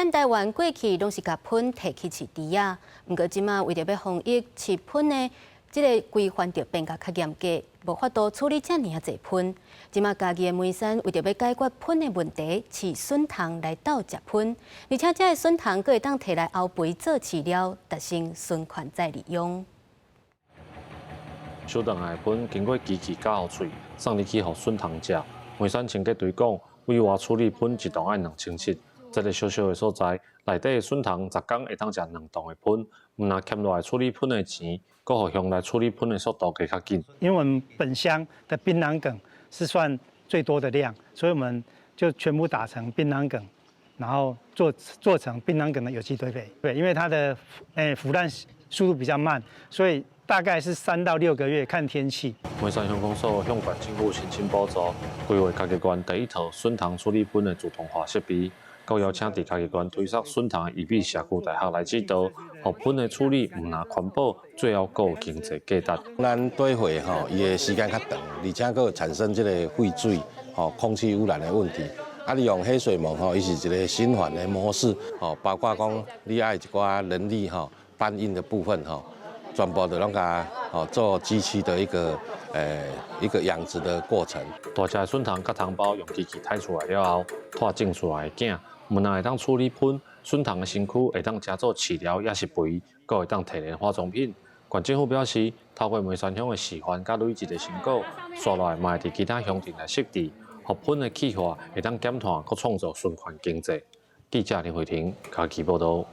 咱台湾过去拢是甲喷提起饲猪啊，不过即马为着要防疫，饲喷的即个规范就变甲较严格，无法度处理遮尔啊侪喷。即马家己的梅山为着要解决喷的问题，饲笋虫来斗食喷，而且遮个笋虫佫会当摕来后肥做饲料，达成循环再利用。小肠的喷经过机器加好喙，送入去互笋虫食。梅山清洁队讲，委外处理喷一档爱2007。这个小小的所在，内底的笋虫10天会当食2档的喷，唔若欠落来处理喷的钱，搁互乡来处理喷的速度加较紧。因为我们本乡的槟榔梗是算最多的量，所以我们就全部打成槟榔梗，然后做成槟榔梗的有机堆肥。对，因为它的腐烂速度比较慢，所以大概是3到6个月，看天气。梅山乡公所向县政府申请补助，规划嘉义县第一套笋虫处理喷的自动化设备。高邀请伫嘉义县推设笋虫的宜比社区大学来指导，互喷的处理唔若环保，最后阁有经济价值。咱堆肥吼，伊的时间较长，而且阁产生这个废水、空气污染的问题。啊，你用黑水虻吼，伊是一个循环的模式，包括讲你爱一寡人力搬运的部分全部都拢甲做机器的一个养殖的过程。大只笋虫甲汤包用机器抬出来了后，拖种出来的茎，唔但会当处理喷，笋虫的身躯会当加做饲料，也是肥，阁会当提炼化妆品。县政府表示，透过梅山乡的示范甲累积的成果，刷来嘛会伫其他乡镇来设置，互喷的气化会当减碳，阁创造循环经济。记者林慧婷，嘉义报道。